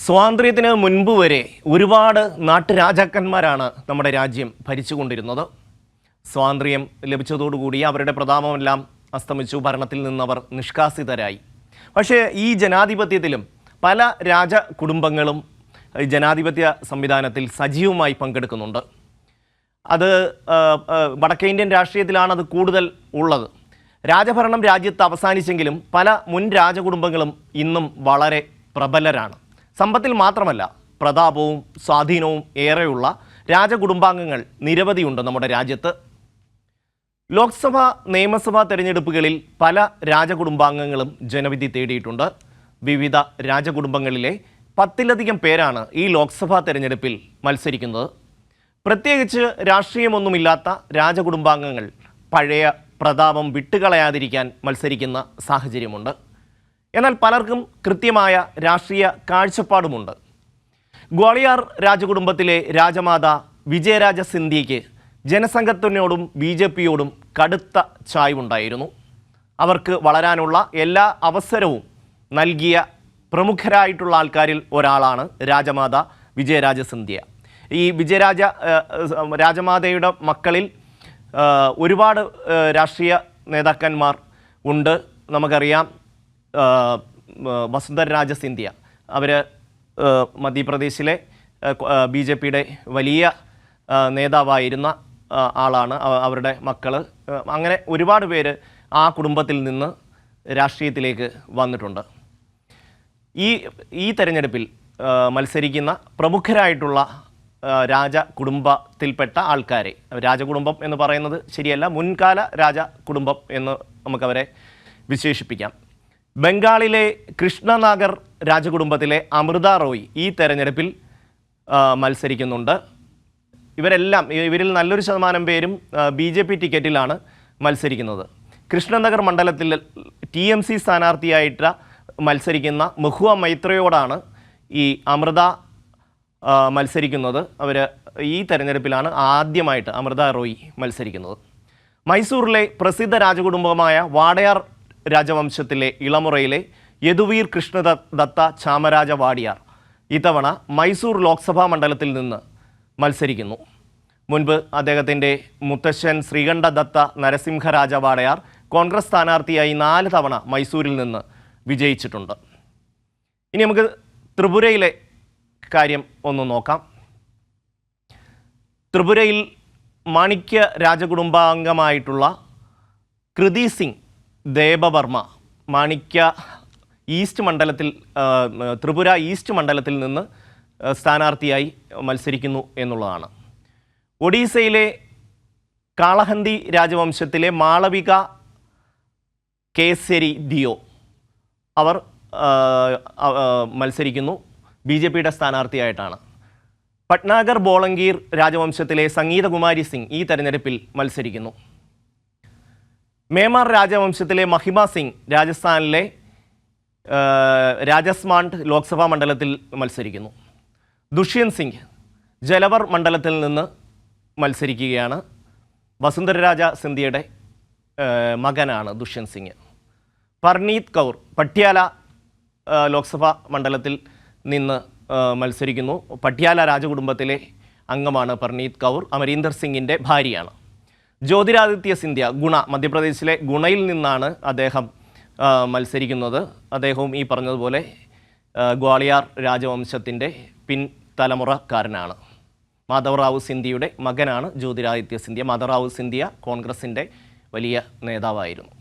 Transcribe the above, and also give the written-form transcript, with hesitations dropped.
സ്വാതന്ത്ര്യത്തിന് മുൻപ് വരെ ഒരുപാട് നാട്ടുരാജാക്കന്മാരാണ് നമ്മുടെ രാജ്യം ഭരിച്ചുകൊണ്ടിരുന്നത്. സ്വാതന്ത്ര്യം ലഭിച്ചതോടുകൂടി അവരുടെ പ്രതാപമെല്ലാം അസ്തമിച്ചു, ഭരണത്തിൽ നിന്നവർ നിഷ്കാസിതരായി. പക്ഷേ ഈ ജനാധിപത്യത്തിലും പല രാജകുടുംബങ്ങളും ജനാധിപത്യ സംവിധാനത്തിൽ സജീവമായി പങ്കെടുക്കുന്നുണ്ട്. അത് വടക്കേ ഇന്ത്യൻ രാഷ്ട്രീയത്തിലാണ് അത് കൂടുതൽ ഉള്ളത്. രാജഭരണം രാജ്യത്ത് അവസാനിച്ചെങ്കിലും പല മുൻ രാജകുടുംബങ്ങളും ഇന്നും വളരെ പ്രബലരാണ്. സമ്പത്തിൽ മാത്രമല്ല, പ്രതാപവും സ്വാധീനവും ഏറെയുള്ള രാജകുടുംബാംഗങ്ങൾ നിരവധിയുണ്ട് നമ്മുടെ രാജ്യത്ത്. ലോക്സഭാ നിയമസഭാ തെരഞ്ഞെടുപ്പുകളിൽ പല രാജകുടുംബാംഗങ്ങളും ജനവിധി തേടിയിട്ടുണ്ട്. വിവിധ രാജകുടുംബങ്ങളിലെ 10-ലധികം പേരാണ് ഈ ലോക്സഭാ തെരഞ്ഞെടുപ്പിൽ മത്സരിക്കുന്നത്. പ്രത്യേകിച്ച് രാഷ്ട്രീയമൊന്നുമില്ലാത്ത രാജകുടുംബാംഗങ്ങൾ പഴയ പ്രതാപം വിട്ടുകളയാതിരിക്കാൻ മത്സരിക്കുന്ന സാഹചര്യമുണ്ട്. എന്നാൽ പലർക്കും കൃത്യമായ രാഷ്ട്രീയ കാഴ്ചപ്പാടുമുണ്ട്. ഗ്വാളിയാർ രാജകുടുംബത്തിലെ രാജമാത വിജയരാജ സിന്ധ്യയ്ക്ക് ജനസംഘത്തിനോടും BJPയോടും കടുത്ത ചായ്വുണ്ടായിരുന്നു. അവർക്ക് വളരാനുള്ള എല്ലാ അവസരവും നൽകിയ പ്രമുഖരായിട്ടുള്ള ആൾക്കാരിൽ ഒരാളാണ് രാജമാത വിജയരാജ സിന്ധ്യ. ഈ രാജമാതയുടെ മക്കളിൽ ഒരുപാട് രാഷ്ട്രീയ നേതാക്കന്മാർ ഉണ്ട്. നമുക്കറിയാം, വസുന്ധര രാജ സിന്ധ്യ, അവർ മധ്യപ്രദേശിലെ BJPയുടെ വലിയ നേതാവായിരുന്ന ആളാണ്. അവരുടെ മക്കൾ, അങ്ങനെ ഒരുപാട് പേര് ആ കുടുംബത്തിൽ നിന്ന് രാഷ്ട്രീയത്തിലേക്ക് വന്നിട്ടുണ്ട്. ഈ തെരഞ്ഞെടുപ്പിൽ മത്സരിക്കുന്ന പ്രമുഖരായിട്ടുള്ള രാജകുടുംബത്തിൽപ്പെട്ട ആൾക്കാരെ, രാജകുടുംബം എന്ന് പറയുന്നത് ശരിയല്ല, മുൻകാല രാജകുടുംബം എന്ന് നമുക്കവരെ വിശേഷിപ്പിക്കാം. ബംഗാളിലെ കൃഷ്ണനാഗർ രാജകുടുംബത്തിലെ അമൃത റോയ് ഈ തെരഞ്ഞെടുപ്പിൽ മത്സരിക്കുന്നുണ്ട്. ഇവരിൽ നല്ലൊരു ശതമാനം പേരും BJP ടിക്കറ്റിലാണ് മത്സരിക്കുന്നത്. കൃഷ്ണനഗർ മണ്ഡലത്തിൽ TMC സ്ഥാനാർത്ഥിയായിട്ട് മത്സരിക്കുന്ന മഹുവ മൈത്രയോടാണ് ഈ അമൃത മത്സരിക്കുന്നത്. ഈ തെരഞ്ഞെടുപ്പിലാണ് ആദ്യമായിട്ട് അമൃത റോയ് മത്സരിക്കുന്നത്. മൈസൂറിലെ പ്രസിദ്ധ രാജകുടുംബമായ വാടയാർ രാജവംശത്തിലെ ഇളമുറയിലെ യദുവീർ കൃഷ്ണദത്ത ചാമരാജ വാടിയാർ ഇത്തവണ മൈസൂർ ലോക്സഭാ മണ്ഡലത്തിൽ നിന്ന് മത്സരിക്കുന്നു. മുൻപ് അദ്ദേഹത്തിൻ്റെ മുത്തശ്ശൻ ശ്രീകണ്ഠദത്ത നരസിംഹരാജ വാടയാർ കോൺഗ്രസ് സ്ഥാനാർത്ഥിയായി 4 തവണ മൈസൂരിൽ നിന്ന് വിജയിച്ചിട്ടുണ്ട്. ഇനി നമുക്ക് ത്രിപുരയിലെ കാര്യം ഒന്ന് നോക്കാം. ത്രിപുരയിൽ മാണിക്യ രാജകുടുംബാംഗമായിട്ടുള്ള കൃതി സിംഗ് ദേബവർമ്മ മാണിക്യ ഈസ്റ്റ് മണ്ഡലത്തിൽ, ത്രിപുര ഈസ്റ്റ് മണ്ഡലത്തിൽ നിന്ന് സ്ഥാനാർത്ഥിയായി മത്സരിക്കുന്നു എന്നുള്ളതാണ്. ഒഡീസയിലെ കാളഹന്തി രാജവംശത്തിലെ മാളവിക കേസരി ദിയോ അവർ മത്സരിക്കുന്നു, BJPയുടെ സ്ഥാനാർത്ഥിയായിട്ടാണ്. പട്നാഗർ ബോളങ്കീർ രാജവംശത്തിലെ സംഗീതകുമാരി സിംഗ് ഈ തെരഞ്ഞെടുപ്പിൽ മത്സരിക്കുന്നു. മേമാർ രാജവംശത്തിലെ മഹിമ സിംഗ് രാജസ്ഥാനിലെ രാജസ്മാണ്ട് ലോക്സഭാ മണ്ഡലത്തിൽ മത്സരിക്കുന്നു. ദുഷ്യന്ത് സിംഗ് ജലവർ മണ്ഡലത്തിൽ നിന്ന് മത്സരിക്കുകയാണ്. വസുന്ധര രാജ സിന്ധ്യയുടെ മകനാണ് ദുഷ്യന്ത് സിംഗ്. പർണീത് കൗർ പട്യാല ലോക്സഭാ മണ്ഡലത്തിൽ നിന്ന് മത്സരിക്കുന്നു. പട്യാല രാജകുടുംബത്തിലെ അംഗമാണ് പർണീത് കൗർ. അമരീന്ദർ സിംഗിൻ്റെ ഭാര്യയാണ്. ജ്യോതിരാദിത്യ സിന്ധ്യ മധ്യപ്രദേശിലെ ഗുണയിൽ നിന്നാണ് അദ്ദേഹം മത്സരിക്കുന്നത്. അദ്ദേഹവും ഈ പറഞ്ഞതുപോലെ ഗ്വാളിയാർ രാജവംശത്തിൻ്റെ പിൻതലമുറക്കാരനാണ്. മാധവറാവു സിന്ധ്യയുടെ മകനാണ് ജ്യോതിരാദിത്യ സിന്ധ്യ. മാധവറാവു സിന്ധ്യ കോൺഗ്രസിൻ്റെ വലിയ നേതാവായിരുന്നു.